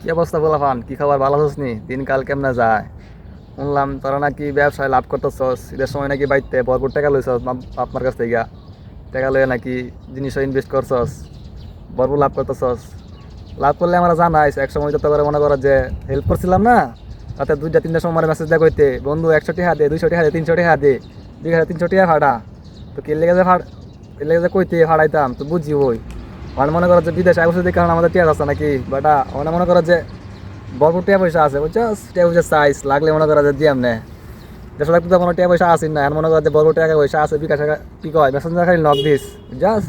কি অবস্থা বলাফান, কি খবর, ভালো আছিস নি? দিনকাল কেমনে যায়? শুনলাম তোরা নাকি ব্যবসায় লাভ করতেছস, ঈদের সময় নাকি বাইতে ভরপুর টাকা লইছস আপনার কাছ থেকে। টাকা লইয়া নাকি জিনিসও ইনভেস্ট করছস, ভরপুর লাভ করতেছস। লাভ করলে আমরা জানাইস, এক সময় তো তোকে মনে করো যে হেল্প করছিলাম না, তাতে 2টা 3টার সময় মেসেজ দেওয়া কইতে, বন্ধু 100 টাকা দে, 200 টাকা দে, 300 টাকা দে, 2,300 টাকা ভাড়া। তো কে লেগে যে এর লেগে যে কইতে ভাড়াইতাম তো বুঝি ওই মানে মনে করো যে বিদেশে আগে দেখে আমাদের টিয়া আছে নাকি বাটা, মানে মনে করো যে ভরপুর টিয়া পয়সা আছে বুঝছস, টিয়া পয়সা সাইজ লাগলে মনে করো যে দিয়াম নে। দেশ লাগতে তো কোনো টিয়া পয়সা আসেন না, মনে করো যে ভরপুর টাকা পয়সা আছে, বিকাশ কি কয় মেসেঞ্জার খালি নক দিস বুঝছস,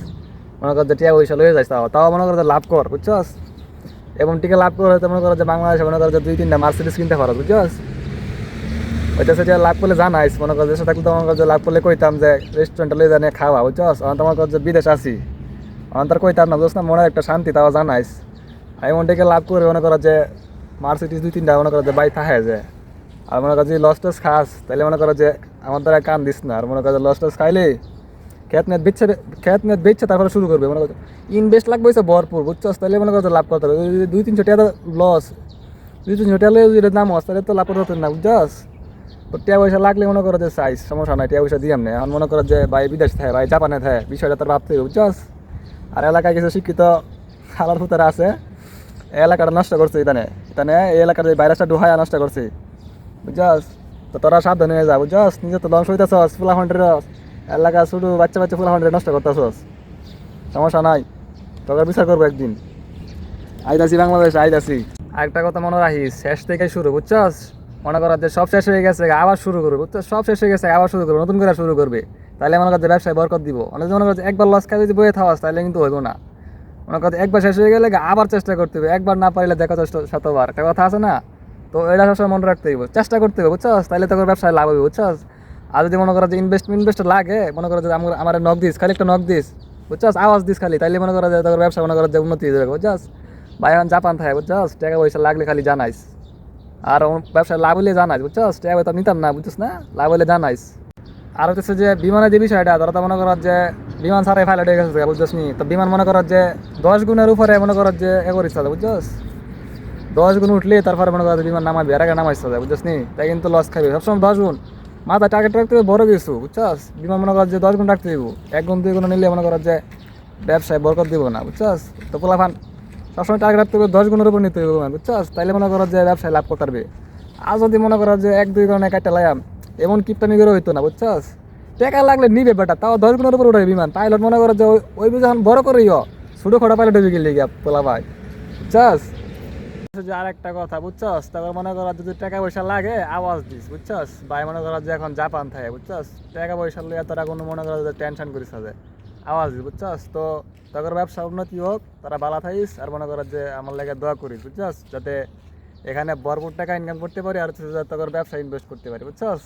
মনে করো যে টিয়া পয়সা লয়ে যাইস, তাও তাও মনে করো যে লাভ কর বুঝছস। এবং টিকে লাভ করে হয়তো মনে করো যে বাংলাদেশে মনে করো যে 2-3টা মার্সিডিস কিনতে পারো বুঝছস। ওইটা সেটা লাভ করলে জানাইস, মনে করো দেশে থাকলে তো মনে করো যে লাভ করলে কইতাম যে রেস্টুরেন্টে লয়ে জানিয়ে খাওয়া বুঝছস। তোমার করো যে বিদেশ আসি অন্তর কইতাম না বুঝছ না, মনে একটা শান্তি তাও জানাইস। আমি মনটাকে লাভ করে মনে করো যে মার্সিডিস 2-3টা মনে করো যে বাই থাহে যে। আর মনে করো যে লস টস খাস তাহলে মনে করো যে আমার দ্বারা কান দিস না। আর মনে করো যে লস টস খাইলে খেত নেট বেচছে তারপরে শুরু করবে, মনে করো ইনভেস্ট লাগবে হচ্ছে ভরপুর বুঝছস, তাহলে মনে করো যে লাভ করতে হবে। 2-300 টাকা লস, 2-300 টাকা যদি দাম হস তাহলে তো লাভ করতে হতো না বুঝছস। তো টিয়া পয়সা লাগলে মনে করো যে সাইজ সমস্যা নাই, টিয়া পয়সা দিয়াম না। এখন মনে করো যে ভাই বিদেশ থাকে, ভাই জাপানে থাকে, বিষয়টা তোর ভাবতে হবে বুঝছস। আর এলাকায় কিছু শিক্ষিত খালার ফুতারা আছে, এই এলাকাটা নষ্ট করছে, এখানে এখানে এই এলাকার এই ভাইরাসটা ডুহায়া নষ্ট করছে বুঝছস। তো তোরা সাবধান হয়ে যা বুঝছস, নিজে তো ধ্বংস হইতেছস, ফুলাফান্ডের এলাকা শুধু বাচ্চা বাচ্চা ফুলাফান্ডের নষ্ট করতেছস। সমস্যা নাই, তোকে বিচার করবো একদিন। আইতাছি বাংলাদেশ আইতাছি। আরেকটা কথা মনে রাখিস, শেষ থেকে শুরু বুঝছস। মনে করো যে সব শেষ হয়ে গেছে আবার শুরু করবে বুঝছস, সব শেষ হয়ে গেছে আবার শুরু করবে, নতুন করে শুরু করবে। তাহলে মনে করো যে ব্যবসায় বরকত দিব। অনেক মনে করো যে একবার লস খাই যদি বয়ে থাকাস তাহলে কিন্তু হইব না। মনে করো একবার শেষ হয়ে গেলে আবার চেষ্টা করতে হবে, একবার না পারলে দেখা শতবার, একটা কথা আছে না। তো এটা সবসময় মনে রাখতে হইব, চেষ্টা করতে হবে বুঝছস, তাহলে তোর ব্যবসায় লাভ হবে বুঝছস। আর যদি মনে করো যে ইনভেস্ট লাগে, মনে করো যে আমার নক দিস, খালি একটা নক দিস বুঝছস, আওয়াজ দিস খালি, তাইলে মনে করো যে তোর ব্যবসা মনে করো যে উন্নতি হয়ে যাবে বুঝছস। ভাই এখন জাপান থাকে বুঝছস, টাকা পয়সা লাগলে খালি জানাইস। আর ব্যবসায় লাভ হলে জানাইস বুঝছস, টাকা পয়সা নিতাম না বুঝছস না, লাভ হলে জানাইস। আর হচ্ছে যে বিমানের যে বিষয়টা, ধরো তো মনে করো যে বিমান ছাড়াই পাইলট হয়ে গেছে বুঝছস নি, তো বিমান মনে করো যে 10 গুণের উপরে মনে করো যে করিস বুঝছস। 10 গুণ উঠলে তারপরে মনে করো বিমান নামাবি, আর আগে নামাইস বুঝছস নি, তাই কিন্তু লস খাবি সবসময়। 10 গুণ মাথা টার্গেট রাখতে হবে, বড় কিছু বুঝছস। বিমান মনে করো যে 10 গুণ রাখতে দিব, 1 গুণ 2 গুণ নিলে মনে করো যে ব্যবসায় বরকত দিব না বুঝছস। তো পোলাফান সবসময় টার্গেট রাখতে হবে 10 গুণের উপর নিতে হবে বুঝছস, তাইলে মনে করো যে ব্যবসায় লাভ করতে পারবে। আর যদি মনে করো যে 1-2 গুণে কাটতে লাগাম, এমন কিপটামি করে হইতো না বুঝছস। টাকা লাগলে নিবে বেটা, তাও 10 গুণের উপর উঠে বিমান। পাইলট মনে করো যে ওই যখন বড় করেইও ছোটো খোটা পাইলট হয়ে গেলে গিয়া পোলা ভাই বুঝছস। যে আর একটা কথা বুঝছস, তারপর মনে করো যদি টাকা পয়সা লাগে আওয়াজ দিস বুঝছস। ভাই মনে করো যে এখন জাপান থাকে বুঝছস, টাকা পয়সা লইয়া তারা কোনো মনে করো যে টেনশন করিস না, যে আওয়াজ দিস বুঝছস। তো তাদের ব্যবসা উন্নতি হোক, তারা ভালো থাকিস। আর মনে করো যে আমার লাগে দোয়া করিস বুঝছস, যাতে এখানে ভরপুর টাকা ইনকাম করতে পারি, আর তাদের ব্যবসা ইনভেস্ট করতে পারি বুঝছস।